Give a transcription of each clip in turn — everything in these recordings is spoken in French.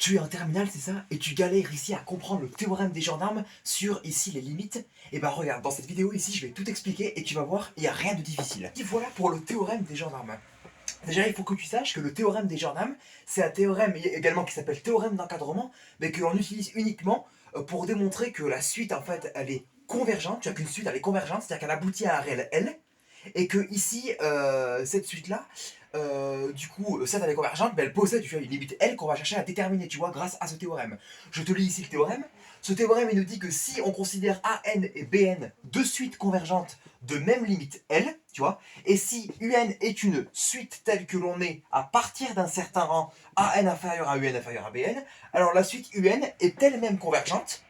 Tu es en terminale, c'est ça? Et tu galères ici à comprendre le théorème des gendarmes sur ici les limites. Et ben regarde, dans cette vidéo ici, je vais tout expliquer et tu vas voir, il n'y a rien de difficile. Et voilà pour le théorème des gendarmes. Déjà, il faut que tu saches que le théorème des gendarmes, c'est un théorème également qui s'appelle théorème d'encadrement, mais que l'on utilise uniquement pour démontrer que la suite, en fait, elle est convergente. Tu as qu'une suite, elle est convergente, c'est-à-dire qu'elle aboutit à un réel L. Et que ici, cette suite-là, du coup, cette elle est convergente, mais elle possède une limite L qu'on va chercher à déterminer, tu vois, grâce à ce théorème. Je te lis ici le théorème. Ce théorème, il nous dit que si on considère AN et BN deux suites convergentes de même limite L, tu vois, et si UN est une suite telle que l'on est à partir d'un certain rang AN inférieur à UN inférieur à BN, alors la suite UN est elle-même convergente,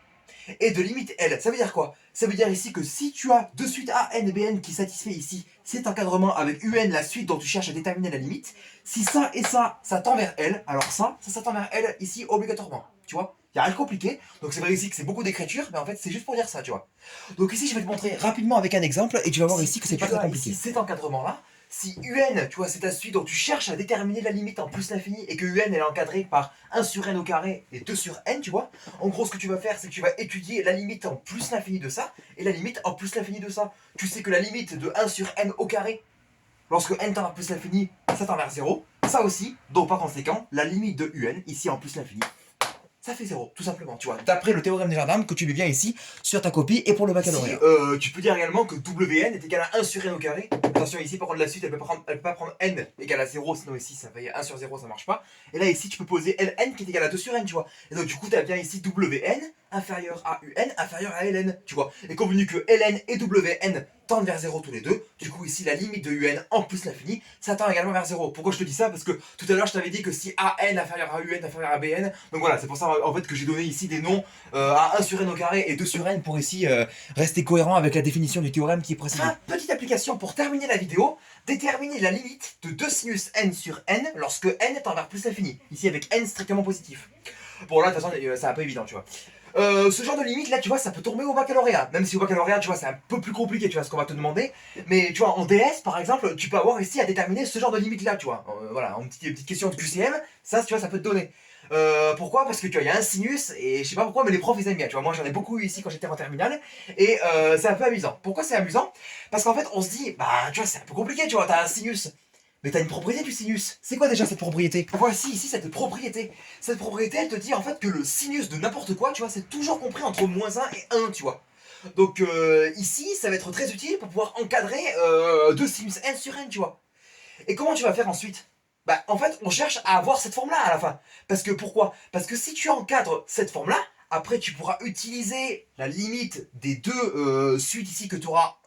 et de limite L. Ça veut dire quoi? Ça veut dire ici que si tu as deux suites A, N et Bn qui satisfait ici cet encadrement avec UN, la suite dont tu cherches à déterminer la limite, si ça et ça tend vers L, alors ça tend vers L ici obligatoirement. Tu vois? Il n'y a rien de compliqué. Donc c'est vrai ici que c'est beaucoup d'écriture, mais en fait c'est juste pour dire ça, tu vois. Donc ici je vais te montrer rapidement avec un exemple et tu vas voir ici que c'est pas très compliqué. Ici cet encadrement là, si UN, tu vois, c'est ta suite dont tu cherches à déterminer la limite en plus l'infini et que UN elle est encadrée par 1 sur n au carré et 2 sur n, tu vois, en gros ce que tu vas faire c'est que tu vas étudier la limite en plus l'infini de ça et la limite en plus l'infini de ça. Tu sais que la limite de 1 sur n au carré, lorsque n tend vers plus l'infini, ça tend vers 0. Ça aussi, donc par conséquent, la limite de UN, ici en plus l'infini, ça fait 0, tout simplement, tu vois. D'après le théorème des gendarmes que tu mets bien ici sur ta copie et pour le baccalauréat. Ici, tu peux dire également que Wn est égal à 1 sur n au carré. Attention, ici, par contre, la suite, elle peut pas prendre n égale à 0, sinon ici, ça fait 1 sur 0, ça marche pas. Et là, ici, tu peux poser Ln qui est égal à 2 sur n, tu vois. Et donc, du coup, tu as bien ici Wn inférieur à Un inférieur à Ln, tu vois. Et convenu que Ln et Wn tendent vers 0 tous les deux, du coup, ici, la limite de Un en plus l'infini, ça tend également vers 0. Pourquoi je te dis ça? Parce que tout à l'heure, je t'avais dit que si An inférieur à Un inférieur à Bn, donc voilà, c'est pour ça en fait que j'ai donné ici des noms à 1 sur n au carré et 2 sur n pour ici rester cohérent avec la définition du théorème qui est précédé. Petite application pour terminer la vidéo, déterminer la limite de 2 sinus n sur n lorsque n tend vers plus l'infini, ici avec n strictement positif. Bon là de toute façon c'est un peu évident, tu vois. Ce genre de limite là, tu vois, ça peut tomber au baccalauréat. Même si au baccalauréat, tu vois, c'est un peu plus compliqué, tu vois, ce qu'on va te demander. Mais tu vois, en DS par exemple, tu peux avoir ici à déterminer ce genre de limite là, tu vois. Voilà, en petite question de QCM, ça, tu vois, ça peut te donner. Pourquoi? Parce que tu vois, il y a un sinus, et je sais pas pourquoi, mais les profs ils aiment bien. Tu vois, moi j'en ai beaucoup eu ici quand j'étais en terminale, et c'est un peu amusant. Pourquoi c'est amusant? Parce qu'en fait, on se dit, bah, tu vois, c'est un peu compliqué, tu vois, t'as un sinus. Mais t'as une propriété du sinus. C'est quoi déjà cette propriété? Voici ici cette propriété. Cette propriété, elle te dit en fait que le sinus de n'importe quoi, tu vois, c'est toujours compris entre moins 1 et 1, tu vois. Donc ici, ça va être très utile pour pouvoir encadrer 2 sinus n sur n, tu vois. Et comment tu vas faire ensuite? Bah en fait, on cherche à avoir cette forme-là à la fin. Parce que pourquoi? Parce que si tu encadres cette forme-là, après tu pourras utiliser la limite des deux suites ici que tu auras,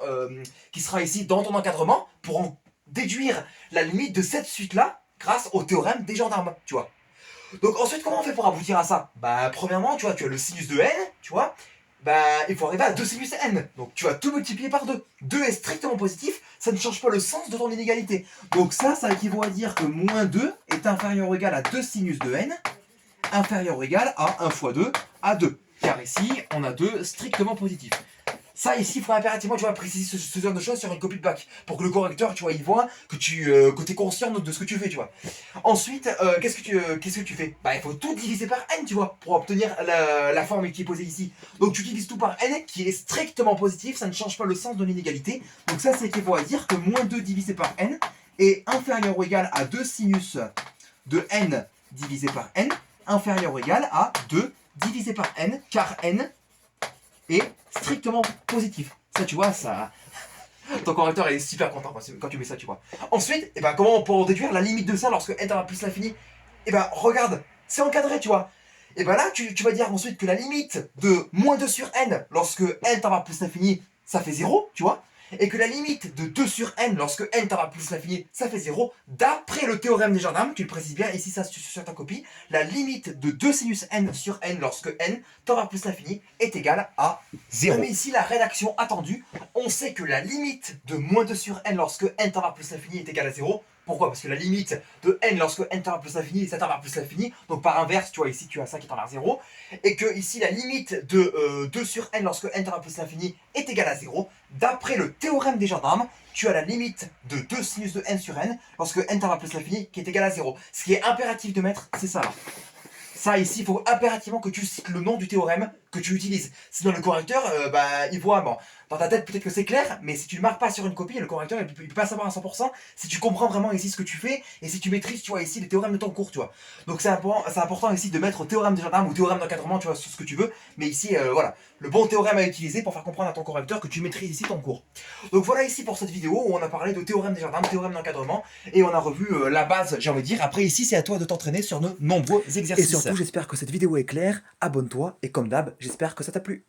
qui sera ici dans ton encadrement, pour en déduire la limite de cette suite-là grâce au théorème des gendarmes, tu vois. Donc ensuite, comment on fait pour aboutir à ça? Bah premièrement, tu vois, tu as le sinus de n, tu vois, bah il faut arriver à 2 sinus n. Donc tu vas tout multiplier par 2. 2 est strictement positif, ça ne change pas le sens de ton inégalité. Donc ça équivaut à dire que moins 2 est inférieur ou égal à 2 sinus de n, inférieur ou égal à 1 fois 2 à 2. Car ici, on a 2 strictement positifs. Ça ici, il faut impérativement, tu vois, préciser ce genre de choses sur une copie de bac. Pour que le correcteur, tu vois, il voit que que t'es conscient de ce que tu fais, tu vois. Ensuite, qu'est-ce que tu fais? Bah, il faut tout diviser par n, tu vois, pour obtenir la forme qui est posée ici. Donc tu divises tout par n, qui est strictement positif, ça ne change pas le sens de l'inégalité. Donc ça, c'est équivaut à dire que moins 2 divisé par n est inférieur ou égal à 2 sinus de n divisé par n, inférieur ou égal à 2 divisé par n, car n est strictement positif. Ça, tu vois, ça... Ton correcteur est super content quand tu mets ça, tu vois. Ensuite, eh ben, comment on peut déduire la limite de ça lorsque n tend vers plus l'infini? Eh ben, regarde, c'est encadré, tu vois. Et ben là, tu vas dire ensuite que la limite de moins 2 sur n lorsque n tend vers plus l'infini, ça fait 0, tu vois. Et que la limite de 2 sur n lorsque n tend vers plus l'infini, ça fait 0. D'après le théorème des gendarmes, tu le précises bien ici, ça sur ta copie, la limite de 2 sinus n sur n lorsque n tend vers plus l'infini est égale à 0. Mais ici, la rédaction attendue, on sait que la limite de moins 2 sur n lorsque n tend vers plus l'infini est égale à 0. Pourquoi? Parce que la limite de n lorsque n tend vers plus l'infini, ça tend vers plus l'infini. Donc par inverse, tu vois, ici tu as ça qui tend vers 0. Et que ici la limite de 2 sur n lorsque n tend vers plus l'infini est égale à 0. D'après le théorème des gendarmes, tu as la limite de 2 sinus de n sur n lorsque n tend vers plus l'infini qui est égale à 0. Ce qui est impératif de mettre, c'est ça là. Ça ici, il faut impérativement que tu cites le nom du théorème que tu utilises. Sinon le correcteur, il voit, bon, dans ta tête peut-être que c'est clair, mais si tu le marques pas sur une copie, le correcteur il peut pas savoir à 100% si tu comprends vraiment ici ce que tu fais et si tu maîtrises, tu vois, ici les théorèmes de ton cours, tu vois. Donc c'est important ici de mettre théorème des gendarmes ou théorème d'encadrement, tu vois, sur ce que tu veux, mais ici, voilà, le bon théorème à utiliser pour faire comprendre à ton correcteur que tu maîtrises ici ton cours. Donc voilà ici pour cette vidéo où on a parlé de théorème des gendarmes, théorème d'encadrement, et on a revu la base, j'ai envie de dire. Après ici, c'est à toi de t'entraîner sur de nombreux exercices. Et surtout, j'espère que cette vidéo est claire, abonne-toi, et comme d'hab, j'espère que ça t'a plu.